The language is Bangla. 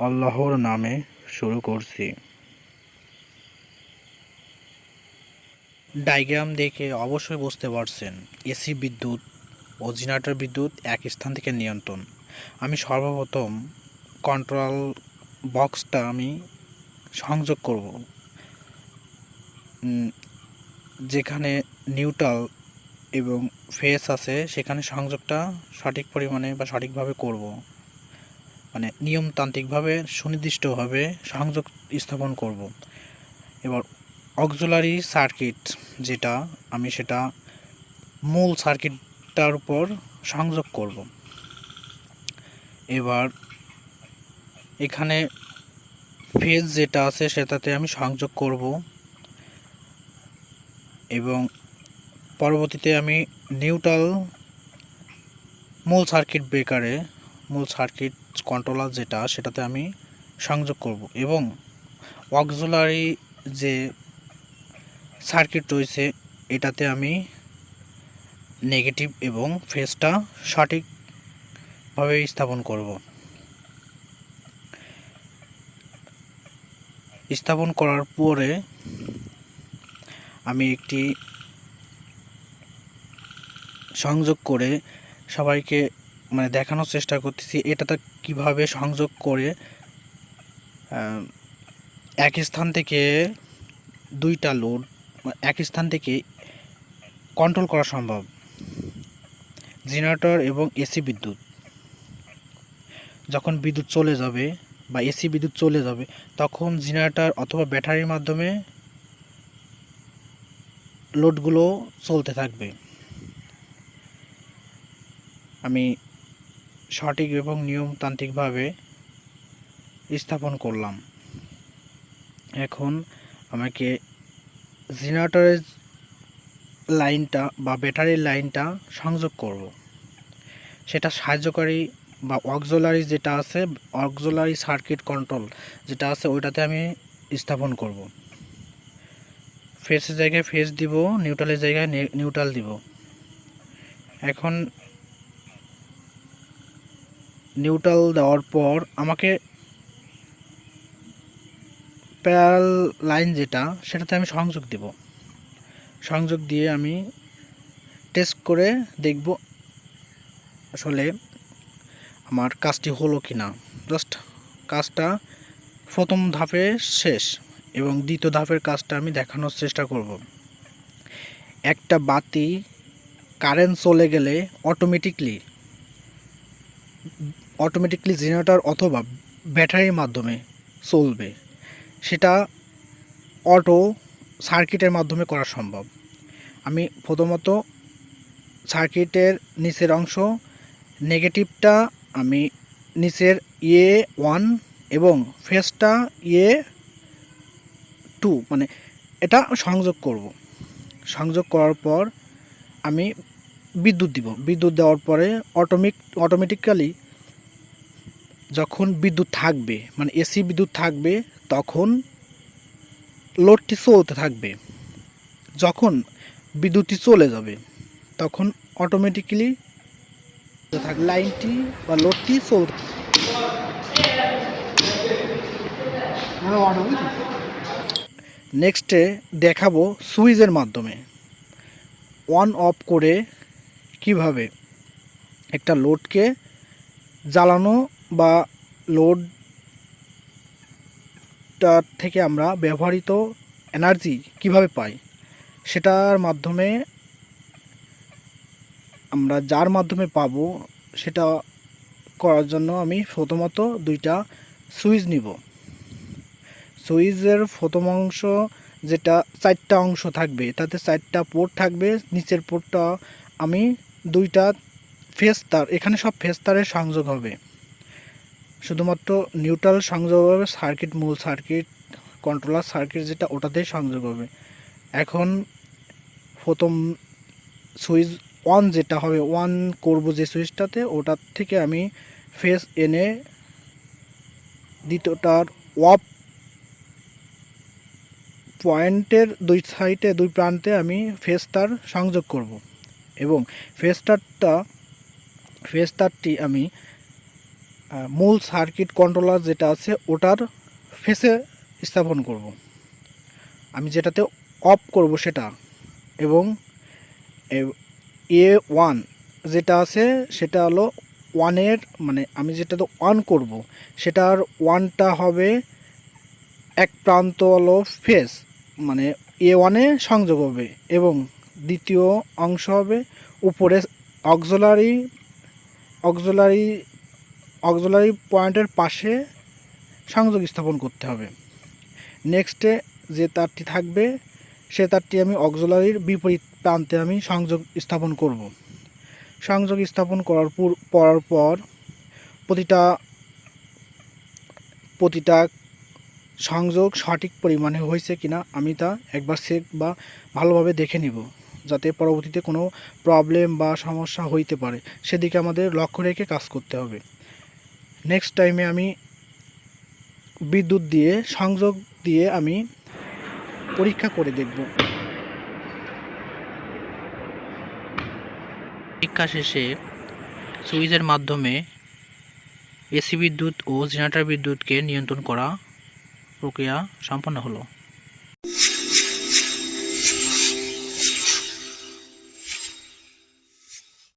আল্লাহর নামে শুরু করছি। ডায়াগ্রাম দেখে অবশ্যই বুঝতে পারছেন এসি বিদ্যুৎ ও জেনারেটর বিদ্যুৎ এক স্থান থেকে নিয়ন্ত্রণ। আমি সর্বপ্রথম কন্ট্রোল বক্সটা আমি সংযোগ করব, যেখানে নিউট্রাল এবং ফেস আছে সেখানে সংযোগটা সঠিক পরিমাণে বা সঠিকভাবে করব, মানে নিয়মতান্ত্রিকভাবে সুনির্দিষ্টভাবে সংযোগ স্থাপন করব। এবার অক্সিলারি সার্কিট যেটা, আমি সেটা মূল সার্কিটটার উপর সংযোগ করব। এবার এখানে ফেজ যেটা আছে সেটাতে আমি সংযোগ করব এবং পরবর্তীতে আমি নিউট্রাল মূল সার্কিট ব্রেকারে, মূল সার্কিট কন্ট্রোলার যেটা সেটাতে আমি সংযোগ করব এবং অক্সিলারি যে সার্কিট রয়েছে এটাতে আমি নেগেটিভ এবং ফেজটা সঠিকভাবে স্থাপন করব। স্থাপন করার পরে আমি একটি সংযোগ করে সবাইকে মানে দেখানোর চেষ্টা করতেছি এটাতে কিভাবে সংযোগ করে এক স্থান থেকে দুইটা লোড এক স্থান থেকে কন্ট্রোল করা সম্ভব। জেনারেটর এবং এসি বিদ্যুৎ, যখন বিদ্যুৎ চলে যাবে বা এসি বিদ্যুৎ চলে যাবে তখন জেনারেটর অথবা ব্যাটারির মাধ্যমে লোডগুলো চলতে থাকবে। আমি সঠিক এবং নিয়মতান্ত্রিকভাবে স্থাপন করলাম। এখন আমাকে জেনারেটরের লাইনটা বা ব্যাটারির লাইনটা সংযোগ করব। সেটা সাহায্যকারী বা অক্সিলারি যেটা আছে, অক্সিলারি সার্কিট কন্ট্রোল যেটা আছে ওইটাতে আমি স্থাপন করব। ফেজের জায়গায় ফেজ দিব, নিউট্রালের জায়গায় নিউট্রাল দিব। এখন নিউট্রাল দেওয়ার পর আমাকে প্যারাল লাইন যেটা সেটাতে আমি সংযোগ দিব। সংযোগ দিয়ে আমি টেস্ট করে দেখব আসলে আমার কাজটি হলো কি না। জাস্ট কাজটা প্রথম ধাপে শেষ এবং দ্বিতীয় ধাপের কাজটা আমি দেখানোর চেষ্টা করব। একটা বাতি কারেন্ট চলে গেলে অটোমেটিকলি জেনারেটর অথবা ব্যাটারির মাধ্যমে চলবে, সেটা অটো সার্কিটের মাধ্যমে করা সম্ভব। আমি প্রথমত সার্কিটের নিচের অংশ নেগেটিভটা আমি নিচের A1 এবং ফেজটা A2 মানে এটা সংযোগ করব। সংযোগ করার পর আমি বিদ্যুৎ দিব। বিদ্যুৎ দেওয়ার পরে অটোমেটিক্যালি যখন বিদ্যুৎ থাকবে মানে এসি বিদ্যুৎ থাকবে তখন লোডটি চলতে থাকবে। যখন বিদ্যুৎটি চলে যাবে তখন অটোমেটিক্যালি লাইনটি বা লোডটি চলতে। নেক্সটে দেখাবো সুইচের মাধ্যমে অন অফ করে কিভাবে একটা লোডকে জ্বালানো বা লোডটার থেকে আমরা ব্যবহৃত এনার্জি কিভাবে পাই, সেটার মাধ্যমে আমরা যার মাধ্যমে পাবো সেটা করার জন্য আমি প্রথমত দুইটা সুইচ নিব। সুইচের প্রথম অংশ যেটা চারটা অংশ থাকবে, তাতে চারটা পোর্ট থাকবে। নিচের পোর্টটা আমি দুইটা ফেজ তার, এখানে সব ফেজ তারের সংযোগ হবে, শুধুমাত্র নিউট্রাল সংযোগ হবে সার্কিট, মূল সার্কিট কন্ট্রোলার সার্কিট যেটা ওটাতেই সংযোগ হবে। এখন প্রথম সুইচ অন যেটা হবে, অন করব যে সুইচটাতে, ওটার থেকে আমি ফেজ এনে দ্বিতীয়টার অফ পয়েন্টের দুই সাইডে দুই প্রান্তে আমি ফেজ তার সংযোগ করব এবং ফেজ তারটি আমি মূল সার্কিট কন্ট্রোলার যেটা আছে ওটার ফেসে স্থাপন করব। আমি যেটাতে অফ করব সেটা, এবং A1 যেটা আছে সেটা হলো ওয়ানের, মানে আমি যেটাতে অন করব সেটার ওয়ানটা হবে এক প্রান্ত হলো ফেস, মানে A1-এ সংযোগ হবে, এবং দ্বিতীয় অংশ হবে উপরে অক্সিলারি অক্সিলারি অক্সিলারি পয়েন্টের পাশে সংযোগ স্থাপন করতে হবে। নেক্সটে যে তারটি থাকবে সে তারটি আমি অক্সিলারির বিপরীত প্রান্তে আমি সংযোগ স্থাপন করব। সংযোগ স্থাপন করার পর প্রতিটা সংযোগ সঠিক পরিমাণে হয়েছে কিনা আমি তা একবার চেক বা ভালোভাবে দেখে নিব, যাতে পরবর্তীতে কোনো প্রবলেম বা সমস্যা হইতে পারে সেদিকে আমাদের লক্ষ্য রেখে কাজ করতে হবে। নেক্সট টাইমে আমি বিদ্যুৎ দিয়ে সংযোগ দিয়ে আমি পরীক্ষা করে দেখব। পরীক্ষা শেষে সুইচের মাধ্যমে এসি বিদ্যুৎ ও জেনারেটর বিদ্যুৎকে নিয়ন্ত্রণ করা প্রক্রিয়া সম্পন্ন হলো।